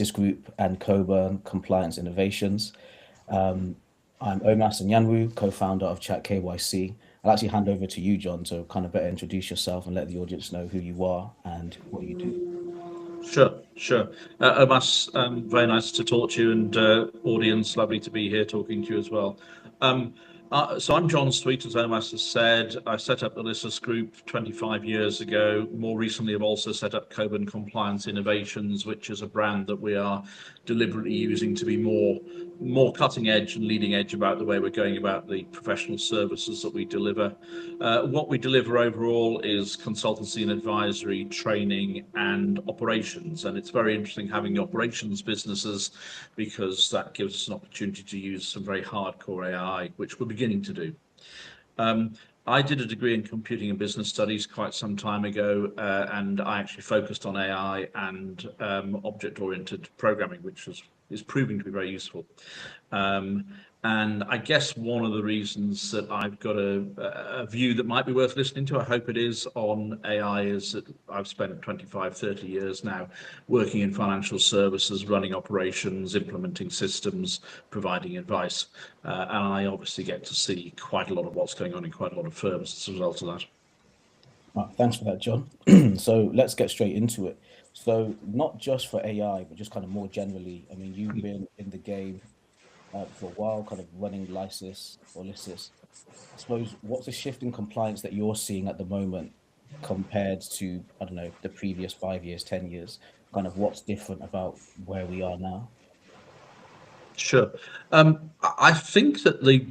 practice group and Coburn Compliance Innovations. Um, I'm Omas Nyanwu, co-founder of Chat KYC. I'll actually hand over to you, John, to kind of better introduce yourself and let the audience know who you are and what you do. Sure. Omas, very nice to talk to you, and audience, lovely to be here talking to you as well. Um, so I'm John Sweet, as Omas has said. I set up the Lissus Group 25 years ago. More recently, I've also set up Coburn Compliance Innovations, which is a brand that we are deliberately using to be more cutting edge and leading edge about the way we're going about the professional services that we deliver. What we deliver overall is consultancy and advisory, training and operations. And it's very interesting having the operations businesses because that gives us an opportunity to use some very hardcore AI, which we're beginning to do. I did a degree in computing and business studies quite some time ago, and I actually focused on AI and object-oriented programming, which is proving to be very useful. And I guess one of the reasons that I've got a view that might be worth listening to, I hope it is, on AI is that I've spent 25, 30 years now working in financial services, running operations, implementing systems, providing advice. And I obviously get to see quite a lot of what's going on in quite a lot of firms as a result of that. Thanks for that, John. So let's get straight into it. So not just for AI, but just kind of more generally. I mean, you've been in the game for a while, kind of running Lysis or Lysis. I suppose what's the shift in compliance that you're seeing at the moment compared to, I don't know, the previous 5 years, 10 years? Kind of what's different about where we are now? Sure. I think that the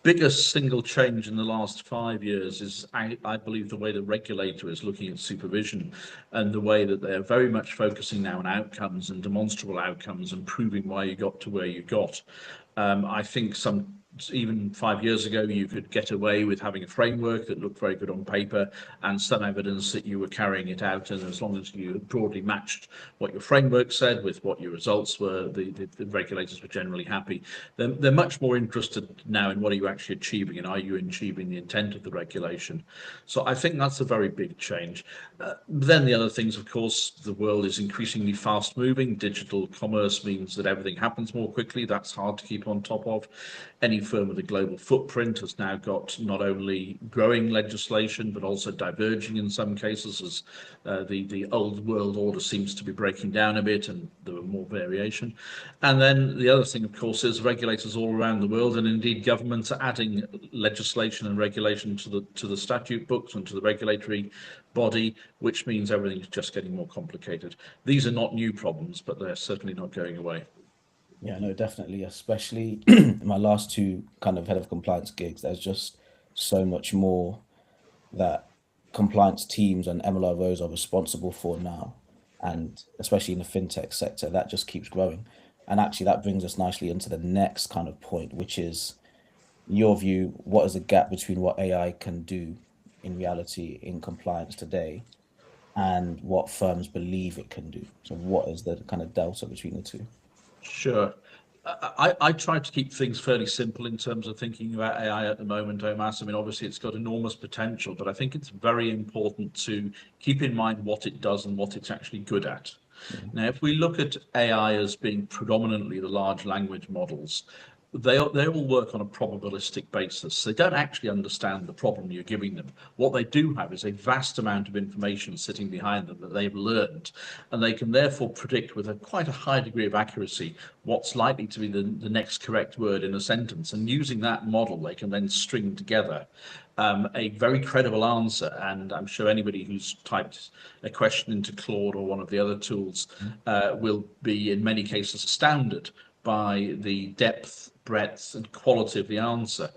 biggest single change in the last 5 years is, I believe, the way the regulator is looking at supervision and the way that they're very much focusing now on outcomes and demonstrable outcomes and proving why you got to where you got. I think even 5 years ago, you could get away with having a framework that looked very good on paper and some evidence that you were carrying it out. And as long as you broadly matched what your framework said with what your results were, the regulators were generally happy. They're much more interested now in what are you actually achieving and are you achieving the intent of the regulation. So I think that's a very big change. Then the other things, of course, the world is increasingly fast moving. Digital commerce means that everything happens more quickly. That's hard to keep on top of. Any firm with a global footprint has now got not only growing legislation, but also diverging in some cases as the old world order seems to be breaking down a bit and there are more variation. And then the other thing, of course, is regulators all around the world and indeed governments are adding legislation and regulation to the statute books and to the regulatory body, which means everything's just getting more complicated. These are not new problems, but they're certainly not going away. Yeah, no, definitely, especially in my last two kind of head of compliance gigs, there's just so much more that compliance teams and MLROs are responsible for now. And especially in the fintech sector, that just keeps growing. And actually, that brings us nicely into the next kind of point, which is your view, what is the gap between what AI can do in reality in compliance today and what firms believe it can do? So what is the kind of delta between the two? Sure. I try to keep things fairly simple in terms of thinking about AI at the moment, Omas. I mean, obviously, it's got enormous potential, but I think it's very important to keep in mind what it does and what it's actually good at. Yeah. Now, if we look at AI as being predominantly the large language models, they all work on a probabilistic basis. They don't actually understand the problem you're giving them. What they do have is a vast amount of information sitting behind them that they've learned, and they can therefore predict with quite a high degree of accuracy what's likely to be the next correct word in a sentence. And using that model, they can then string together a very credible answer. And I'm sure anybody who's typed a question into Claude or one of the other tools will be, in many cases, astounded by the depth, breadth, and quality of the answer.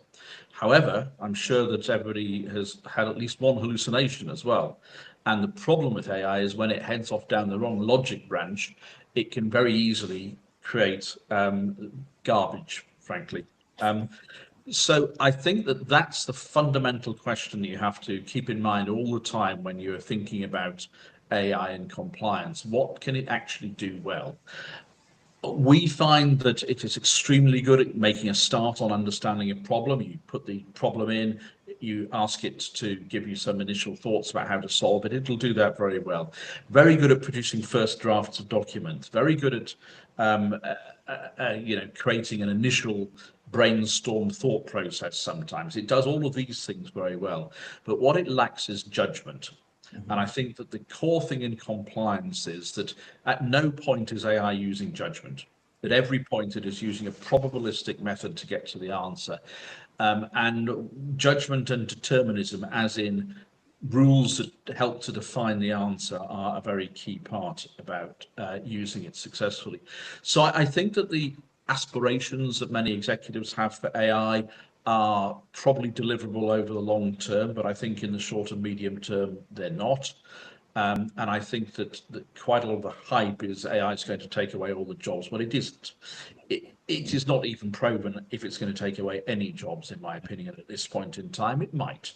However, I'm sure that everybody has had at least one hallucination as well. And the problem with AI is when it heads off down the wrong logic branch, it can very easily create garbage, frankly. So I think that that's the fundamental question that you have to keep in mind all the time when you're thinking about AI and compliance. What can it actually do well? We find that it is extremely good at making a start on understanding a problem. You put the problem in, you ask it to give you some initial thoughts about how to solve it. It'll do that very well. Very good at producing first drafts of documents. Very good at creating an initial brainstorm thought process. Sometimes it does all of these things very well, but what it lacks is judgment. And I think that the core thing in compliance is that at no point is AI using judgment. At every point, it is using a probabilistic method to get to the answer. And judgment and determinism, as in rules that help to define the answer, are a very key part about using it successfully. So I think that the aspirations that many executives have for AI are probably deliverable over the long term, but I think in the short and medium term, they're not. And I think that quite a lot of the hype is AI is going to take away all the jobs. Well, it isn't. It is not even proven if it's going to take away any jobs, in my opinion, at this point in time. It might.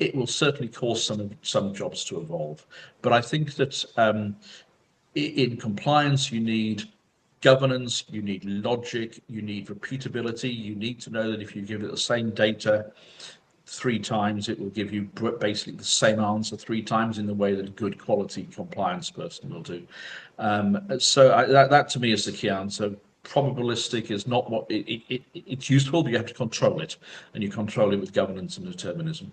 It will certainly cause some jobs to evolve. But I think that in compliance, you need governance, you need logic, you need repeatability. You need to know that if you give it the same data 3 times, it will give you basically the same answer 3 times in the way that a good quality compliance person will do. That to me is the key answer. Probabilistic is not what it's useful, but you have to control it, and you control it with governance and determinism.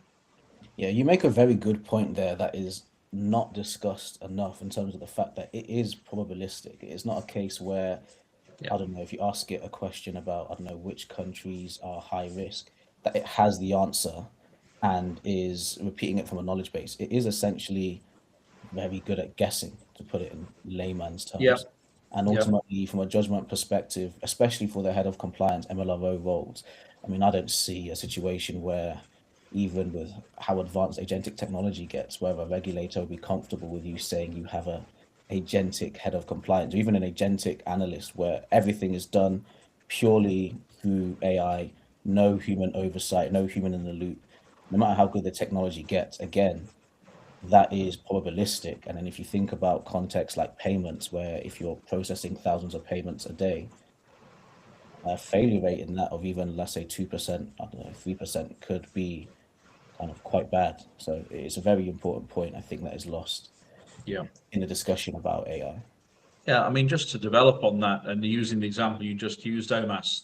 Yeah, you make a very good point there that is not discussed enough in terms of the fact that it is probabilistic. It's not a case where, I Yeah. don't know, if you ask it a question about, I don't know, which countries are high risk, that it has the answer and is repeating it from a knowledge base. It is essentially very good at guessing, to put it in layman's Yeah. terms. And Yeah. ultimately, from a judgment perspective, especially for the head of compliance MLRO roles, I mean, I don't see a situation where, even with how advanced agentic technology gets, where a regulator would be comfortable with you saying you have a agentic head of compliance, or even an agentic analyst, where everything is done purely through AI, no human oversight, no human in the loop. No matter how good the technology gets, again, that is probabilistic. And then if you think about contexts like payments, where if you're processing thousands of payments a day, a failure rate in that of even, let's say, 2%, I don't know, 3% could be kind of quite bad. So it's a very important point, I think, that is lost Yeah. in the discussion about AI. Yeah, I mean, just to develop on that, and using the example you just used, Omas,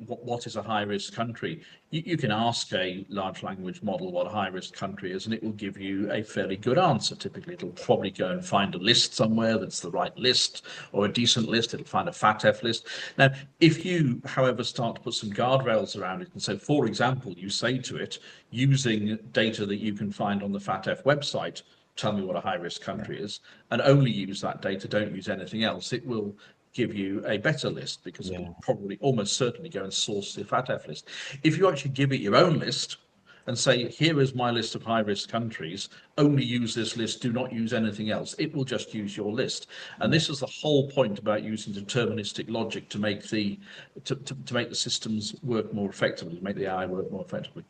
what is a high-risk country? You can ask a large language model what a high-risk country is, and it will give you a fairly good answer. Typically, it'll probably go and find a list somewhere that's the right list, or a decent list. It'll find a FATF list. Now, if you, however, start to put some guardrails around it, and so, for example, you say to it, using data that you can find on the FATF website, tell me what a high-risk country is, and only use that data, don't use anything else, it will give you a better list, because it will Yeah, probably almost certainly go and source the FATF list. If you actually give it your own list and say, here is my list of high-risk countries, only use this list, do not use anything else, it will just use your list. And yeah. this is the whole point about using deterministic logic to make the systems work more effectively, to make the AI work more effectively.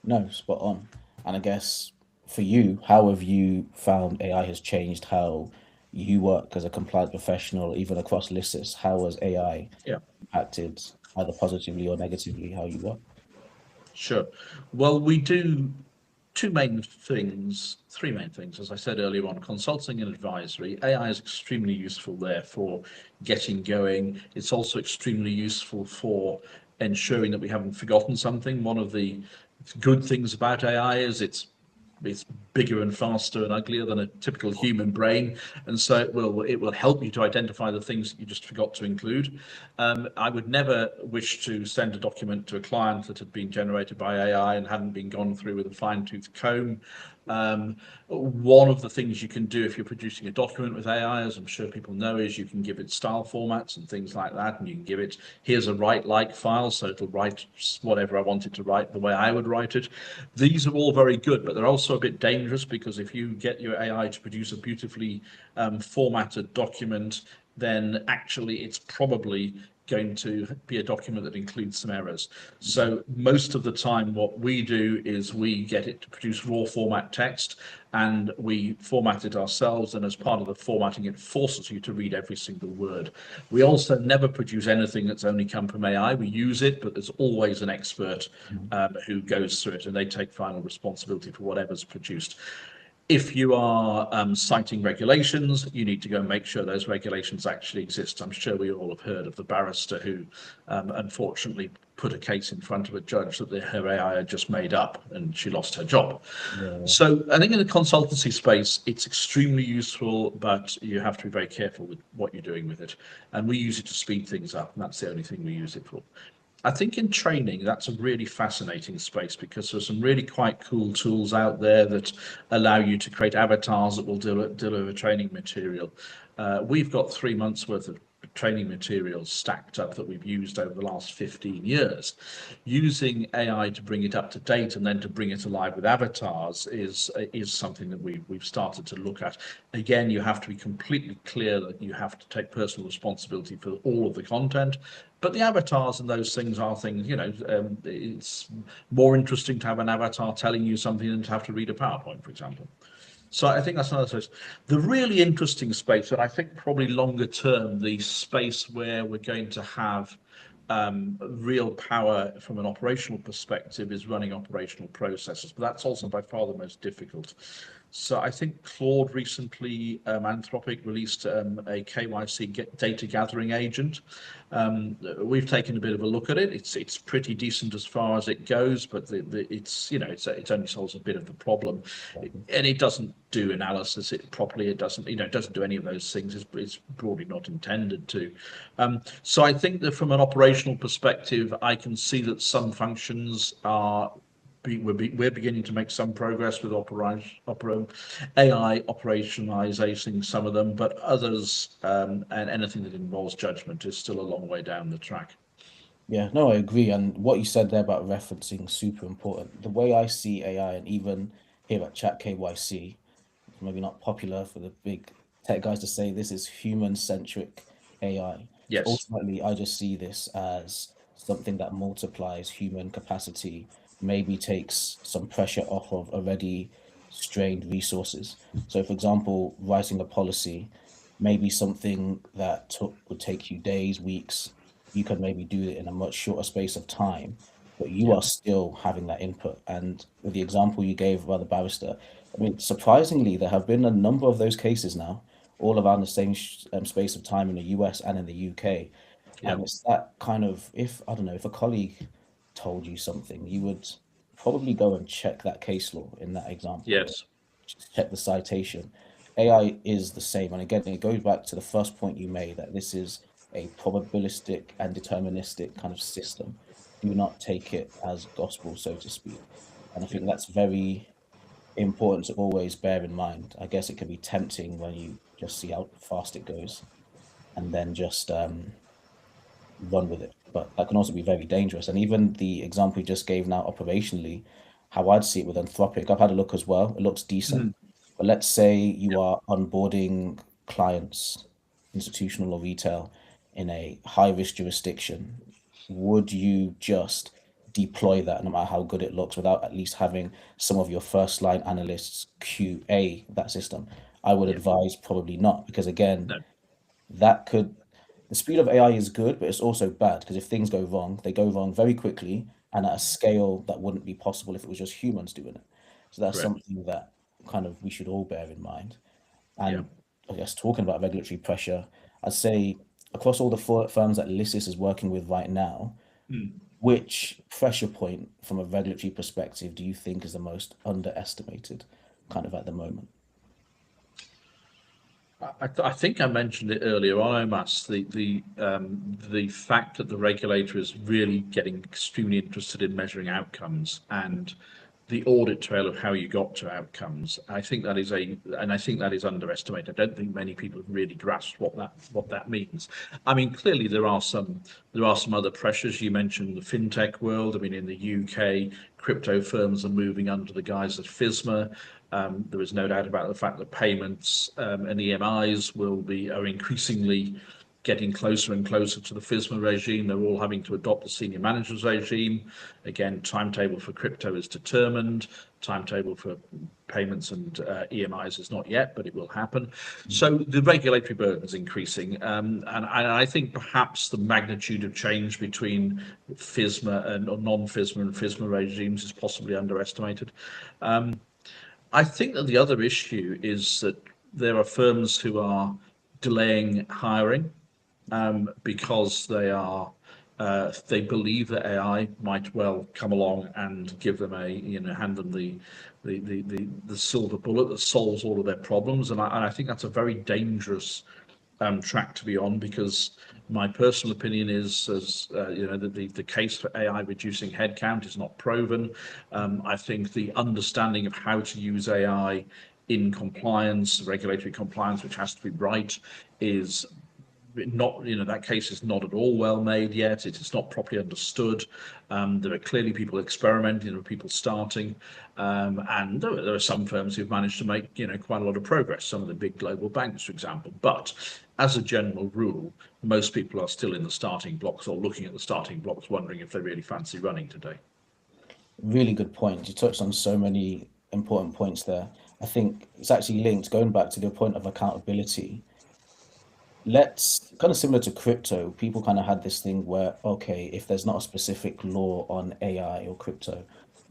No, spot on. And I guess for you, how have you found AI has changed how you work as a compliance professional, even across LISIS? How has AI Yeah. impacted either positively or negatively how you work? Sure. Well, we do two main things, three main things, as I said earlier on: consulting and advisory. AI is extremely useful there for getting going. It's also extremely useful for ensuring that we haven't forgotten something. One of the good things about AI is it's bigger and faster and uglier than a typical human brain, and so it will help you to identify the things that you just forgot to include. I would never wish to send a document to a client that had been generated by AI and hadn't been gone through with a fine-tooth comb. One of the things you can do if you're producing a document with AI, as I'm sure people know, is you can give it style formats and things like that, and you can give it, here's a write-like file, so it'll write whatever I want it to write the way I would write it. These are all very good, but they're also a bit dangerous, because if you get your AI to produce a beautifully formatted document, then actually it's probably going to be a document that includes some errors. So most of the time what we do is we get it to produce raw format text, and we format it ourselves, and as part of the formatting it forces you to read every single word. We also never produce anything that's only come from AI. We use it, but there's always an expert who goes through it, and they take final responsibility for whatever's produced. If you are citing regulations, you need to go and make sure those regulations actually exist. I'm sure we all have heard of the barrister who unfortunately put a case in front of a judge that her AI had just made up, and she lost her job. Yeah, So I think in the consultancy space, it's extremely useful, but you have to be very careful with what you're doing with it. And we use it to speed things up, and that's the only thing we use it for. I think in training, that's a really fascinating space, because there's some really quite cool tools out there that allow you to create avatars that will deliver training material. We've got 3 months worth of training materials stacked up that we've used over the last 15 years. Using AI to bring it up to date and then to bring it alive with avatars is something that we've started to look at. Again, you have to be completely clear that you have to take personal responsibility for all of the content, but the avatars and those things are things, it's more interesting to have an avatar telling you something than to have to read a PowerPoint, for example. So I think that's another space. The really interesting space, and I think probably longer term, the space where we're going to have real power from an operational perspective, is running operational processes. But that's also by far the most difficult. So I think Claude recently, Anthropic released a KYC data gathering agent. We've taken a bit of a look at it. It's pretty decent as far as it goes, but it only solves a bit of the problem, and it doesn't do analysis it properly. It doesn't do any of those things. It's broadly not intended to. So I think that from an operational perspective, I can see that some functions are we're beginning to make some progress with AI operationalizing some of them, but others, and anything that involves judgment, is still a long way down the track. yeah, no, I agree. And what you said there about referencing super important. The way I see AI, and even here at Chat KYC, maybe not popular for the big tech guys to say this is human-centric AI. So Yes. ultimately, I just see this as something that multiplies human capacity, maybe takes some pressure off of already strained resources. So, for example, writing a policy, maybe something that would take you days, weeks, you could maybe do it in a much shorter space of time, but you Yeah. are still having that input. And with the example you gave about the barrister, I mean, surprisingly, there have been a number of those cases now, all around the same space of time in the US and in the UK. Yeah. And it's that kind of, if, I don't know, if a colleague told you something, you would probably go and check that case law in that example, Yes. just check the citation. AI is the same. And again, it goes back to the first point you made, that this is a probabilistic and deterministic kind of system. Do not take it as gospel, so to speak. And I Yeah. think that's very important to always bear in mind. I guess it can be tempting when you just see how fast it goes and then just run with it. But that can also be very dangerous. And even the example you just gave now operationally, how I'd see it with Anthropic, I've had a look as well. It looks decent. Mhm. But let's say you Yeah. are onboarding clients, institutional or retail, in a high risk jurisdiction. Would you just deploy that no matter how good it looks without at least having some of your first line analysts QA that system? I would Yeah. advise probably not, because again, No. that could the speed of AI is good, but it's also bad because if things go wrong, they go wrong very quickly and at a scale that wouldn't be possible if it was just humans doing it. So that's Correct. something that kind of we should all bear in mind. Yeah. And I guess talking about regulatory pressure, I'd say across all the firms that Lysis is working with right now, Mm. which pressure point from a regulatory perspective do you think is the most underestimated kind of at the moment? I think I mentioned it earlier on, Omas, the fact that the regulator is really getting extremely interested in measuring outcomes and the audit trail of how you got to outcomes. I think that is underestimated. I don't think many people have really grasped what that means. I mean, clearly there are some other pressures. You mentioned the fintech world. I mean, in the UK, crypto firms are moving under the guise of FISMA. There is no doubt about the fact that payments and EMIs are increasingly getting closer and closer to the FISMA regime. They're all having to adopt the senior managers regime. Again, timetable for crypto is determined. Timetable for payments and EMIs is not yet, but it will happen. So the regulatory burden is increasing, and I think perhaps the magnitude of change between FISMA and non-FISMA and FISMA regimes is possibly underestimated. I think that the other issue is that there are firms who are delaying hiring because they believe that AI might well come along and give them hand them the silver bullet that solves all of their problems, and I think that's a very dangerous track to be on, because my personal opinion is, as the case for AI reducing headcount is not proven. I think the understanding of how to use AI in compliance, regulatory compliance, which has to be right, is not, that case is not at all well made yet. It is not properly understood. There are clearly people experimenting, there are people starting, and there are some firms who've managed to make quite a lot of progress. Some of the big global banks, for example. But as a general rule, most people are still in the starting blocks or looking at the starting blocks, wondering if they really fancy running today. Really good point. You touched on so many important points there. I think it's actually linked, going back to the point of accountability. Let's kind of similar to crypto, people kind of had this thing where, okay, if there's not a specific law on AI or crypto,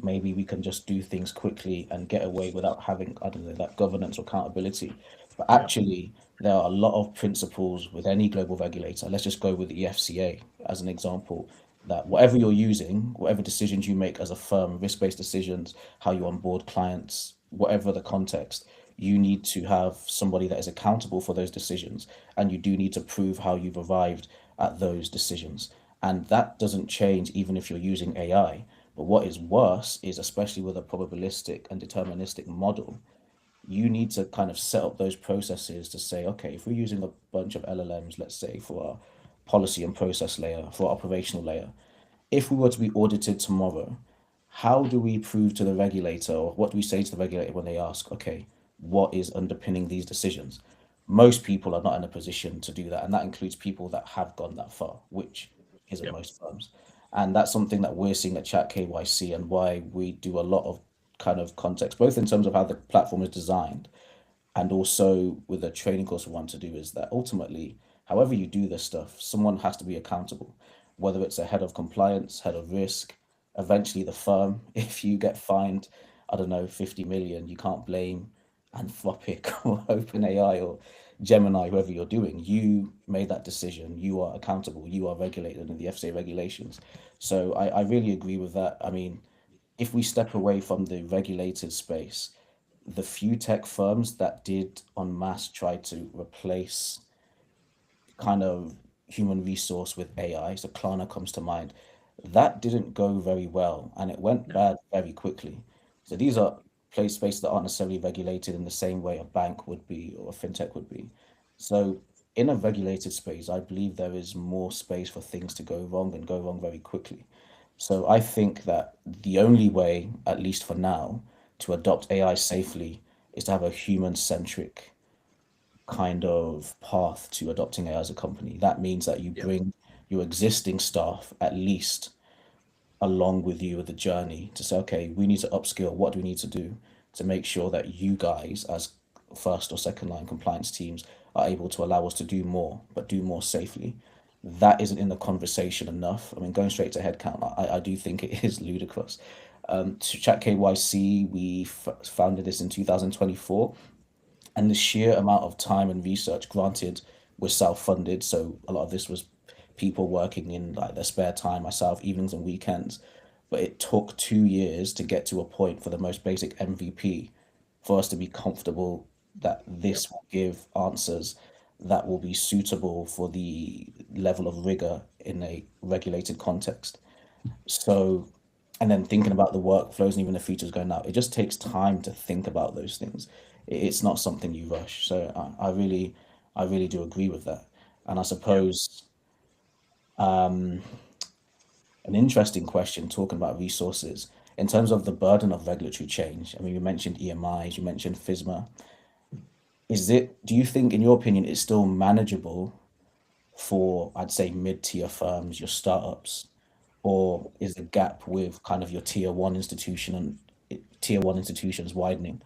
maybe we can just do things quickly and get away without having, I don't know, that governance or accountability. But Yeah, actually, there are a lot of principles with any global regulator. Let's just go with the FCA as an example, that whatever you're using, whatever decisions you make as a firm, risk-based decisions, how you onboard clients, whatever the context, you need to have somebody that is accountable for those decisions, and you do need to prove how you've arrived at those decisions. And that doesn't change even if you're using AI. But what is worse is, especially with a probabilistic and deterministic model, you need to kind of set up those processes to say, okay, if we're using a bunch of LLMs, let's say for our policy and process layer, for our operational layer, if we were to be audited tomorrow, how do we prove to the regulator, or what do we say to the regulator when they ask, okay, what is underpinning these decisions? Most people are not in a position to do that, and that includes people that have gone that far, which isn't yeah, most firms. And that's something that we're seeing at Chat KYC, and why we do a lot of kind of context, both in terms of how the platform is designed, and also with the training course we want to do, is that ultimately, however you do this stuff, someone has to be accountable, whether it's a head of compliance, head of risk, eventually the firm. If you get fined, I don't know, 50 million, you can't blame Anthropic or OpenAI or Gemini, whoever you're doing. You made that decision, you are accountable, you are regulated under the FCA regulations. So I really agree with that. I mean, if we step away from the regulated space, the few tech firms that did en masse try to replace kind of human resource with AI, so Klarna comes to mind, that didn't go very well and it went no, bad very quickly. So these are place spaces that aren't necessarily regulated in the same way a bank would be or a fintech would be. So in a regulated space, I believe there is more space for things to go wrong and go wrong very quickly. So I think that the only way, at least for now, to adopt AI safely is to have a human-centric kind of path to adopting AI as a company. That means that you yeah, bring your existing staff at least along with you with the journey to say, okay, we need to upskill. What do we need to do to make sure that you guys, as first or second line compliance teams, are able to allow us to do more, but do more safely? That isn't in the conversation enough. I mean, going straight to headcount, I do think it is ludicrous. To Chat KYC, we founded this in 2024, and the sheer amount of time and research, granted we're self-funded, so a lot of this was people working in like their spare time, myself, evenings and weekends, but it took 2 years to get to a point for the most basic MVP for us to be comfortable that yeah, this will give answers that will be suitable for the level of rigor in a regulated context. So, and then thinking about the workflows and even the features going out, it just takes time to think about those things. It's not something you rush. So I really do agree with that. And I yeah. suppose an interesting question talking about resources in terms of the burden of regulatory change. I mean, you mentioned EMIs, you mentioned FISMA. Do you think, in your opinion, it's still manageable for, I'd say, mid-tier firms, your startups, or is the gap with kind of your tier one institutions widening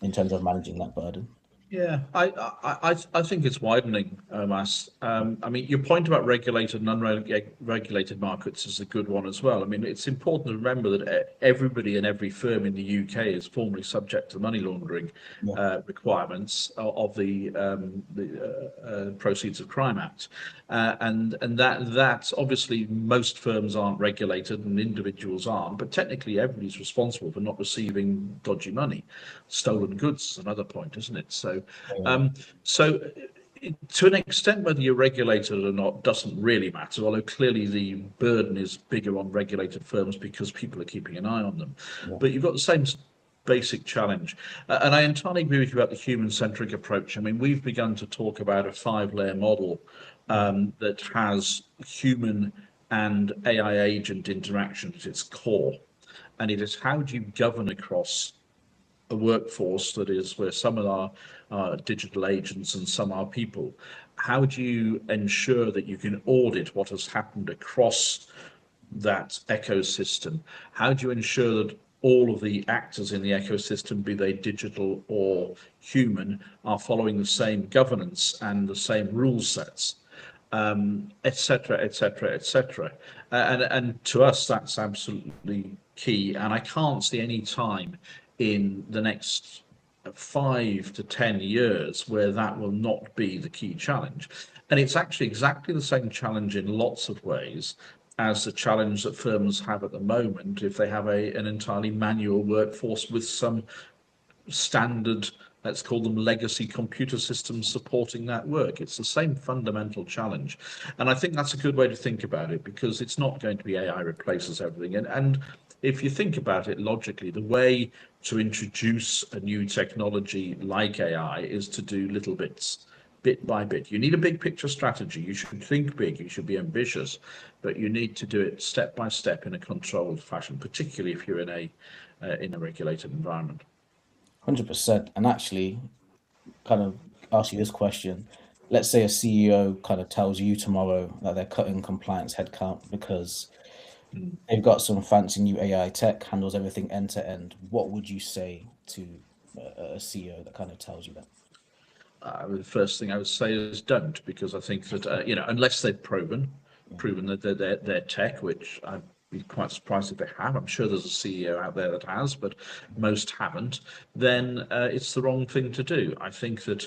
in terms of managing that burden? Yeah, I think it's widening, Mas. I mean, your point about regulated and unregulated markets is a good one as well. I mean, it's important to remember that everybody and every firm in the UK is formally subject to money laundering Yeah, requirements of the Proceeds of Crime Act, and that's obviously most firms aren't regulated and individuals aren't, but technically everybody's responsible for not receiving dodgy money. Stolen goods is another point, isn't it? yeah, Um, so to an extent, whether you're regulated or not doesn't really matter, although clearly the burden is bigger on regulated firms because people are keeping an eye on them. yeah, But you've got the same basic challenge. And I entirely agree with you about the human-centric approach. I mean, we've begun to talk about a five-layer model that has human and AI agent interaction at its core. And it is how do you govern across a workforce that is where some are digital agents and some are people. How do you ensure that you can audit what has happened across that ecosystem? How do you ensure that all of the actors in the ecosystem, be they digital or human, are following the same governance and the same rule sets? Et cetera, et cetera, et cetera. And to us, that's absolutely key. And I can't see any time in the next 5 to 10 years where that will not be the key challenge. And it's actually exactly the same challenge in lots of ways as the challenge that firms have at the moment if they have an entirely manual workforce with some standard, let's call them legacy computer systems supporting that work. It's the same fundamental challenge. And I think that's a good way to think about it because it's not going to be AI replaces everything. And if you think about it logically, the way to introduce a new technology like AI is to do little bits, bit by bit. You need a big picture strategy. You should think big, you should be ambitious, but you need to do it step by step in a controlled fashion, particularly if you're in a regulated environment. 100%. And actually, kind of ask you this question. Let's say a CEO kind of tells you tomorrow that they're cutting compliance headcount because they've got some fancy new AI tech, handles everything end to end. What would you say to a CEO that kind of tells you that? The first thing I would say is don't, because I think that unless they've Yeah, proven that they're tech, which I'd be quite surprised if they have. I'm sure there's a CEO out there that has, but most haven't. Then it's the wrong thing to do. I think that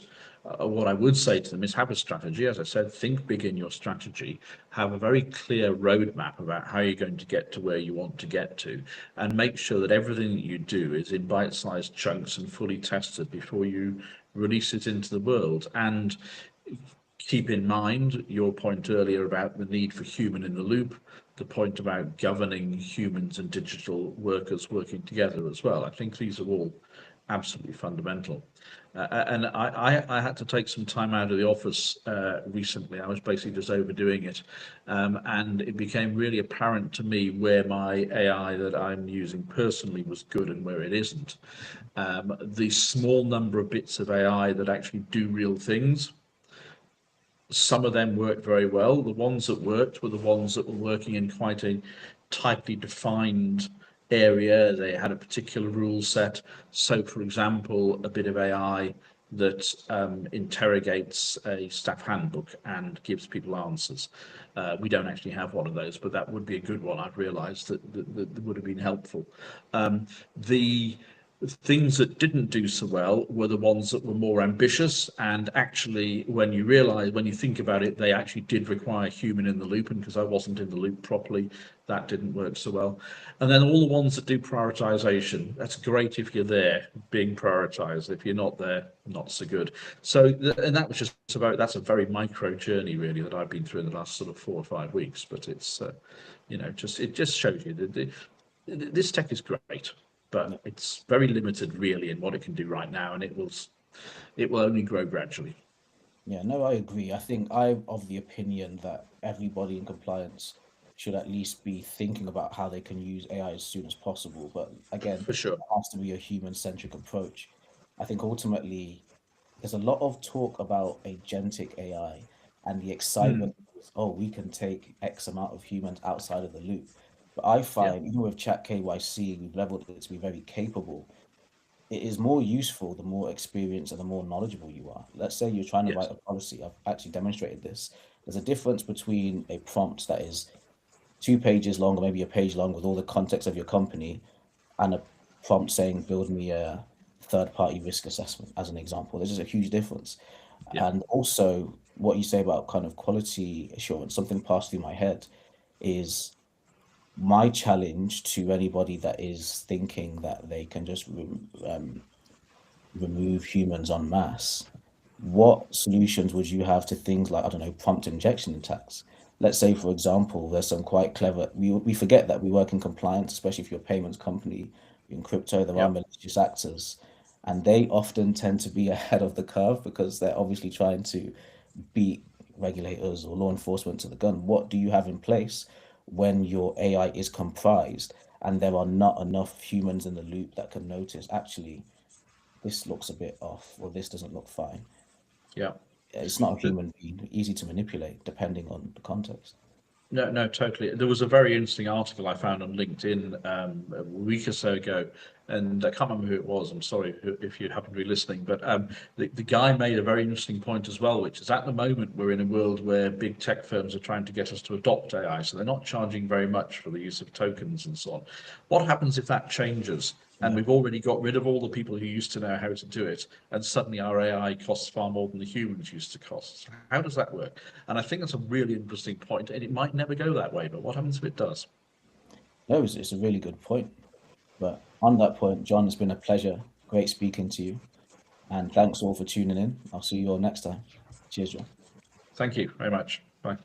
what I would say to them is have a strategy. As I said, think big in your strategy. Have a very clear roadmap about how you're going to get to where you want to get to, and make sure that everything that you do is in bite-sized chunks and fully tested before you release it into the world. And keep in mind your point earlier about the need for human in the loop, the point about governing humans and digital workers working together as well. I think these are all absolutely fundamental. And I had to take some time out of the office recently. I was basically just overdoing it. And it became really apparent to me where my AI that I'm using personally was good and where it isn't. The small number of bits of AI that actually do real things, some of them worked very well. The ones that worked were the ones that were working in quite a tightly defined area. They had a particular rule set. So, for example, a bit of AI that interrogates a staff handbook and gives people answers. We don't actually have one of those, but that would be a good one. I've realised that would have been helpful. The things that didn't do so well were the ones that were more ambitious, and actually when you think about it, they actually did require human in the loop, and because I wasn't in the loop properly, that didn't work so well. And then all the ones that do prioritization, that's great if you're there being prioritized. If you're not there, not so good. So and that was just about, that's a very micro journey really that I've been through in the last sort of 4 or 5 weeks, but it's just it just shows you that this tech is great, yeah, but it's very limited really in what it can do right now, and it will only grow gradually. yeah. No, I agree. I think I'm of the opinion that everybody in compliance should at least be thinking about how they can use AI as soon as possible. But again, For sure. it has to be a human-centric approach. I think ultimately there's a lot of talk about agentic AI, and the excitement is, oh, we can take X amount of humans outside of the loop. But I Yeah. find, even with Chat KYC, we've leveled it to be very capable. It is more useful the more experienced and the more knowledgeable you are. Let's say you're trying to write Yes. a policy. I've actually demonstrated this. There's a difference between a prompt that is 2 pages long or maybe a page long with all the context of your company and a prompt saying build me a third party risk assessment as an example. There's just a huge difference. Yeah. And also what you say about kind of quality assurance, something passed through my head is my challenge to anybody that is thinking that they can just remove humans en masse. What solutions would you have to things like, I don't know, prompt injection attacks? Let's say, for example, there's some quite clever, we forget that we work in compliance, especially if you're a payments company. In crypto, there Yeah. are malicious actors, and they often tend to be ahead of the curve because they're obviously trying to beat regulators or law enforcement to the gun. What do you have in place when your AI is comprised and there are not enough humans in the loop that can notice, actually, this looks a bit off or this doesn't look fine? Yeah. It's not a The- human being, easy to manipulate depending on the context. No, no, totally. There was a very interesting article I found on LinkedIn a week or so ago, and I can't remember who it was. I'm sorry if you happen to be listening, but the guy made a very interesting point as well, which is at the moment we're in a world where big tech firms are trying to get us to adopt AI, so they're not charging very much for the use of tokens and so on. What happens if that changes? And Yeah. we've already got rid of all the people who used to know how to do it, and suddenly our AI costs far more than the humans used to cost. How does that work? And I think that's a really interesting point, and it might never go that way, but what happens if it does? No, it's a really good point. But on that point, John, it's been a pleasure. Great speaking to you. And thanks all for tuning in. I'll see you all next time. Cheers, John. Thank you very much. Bye.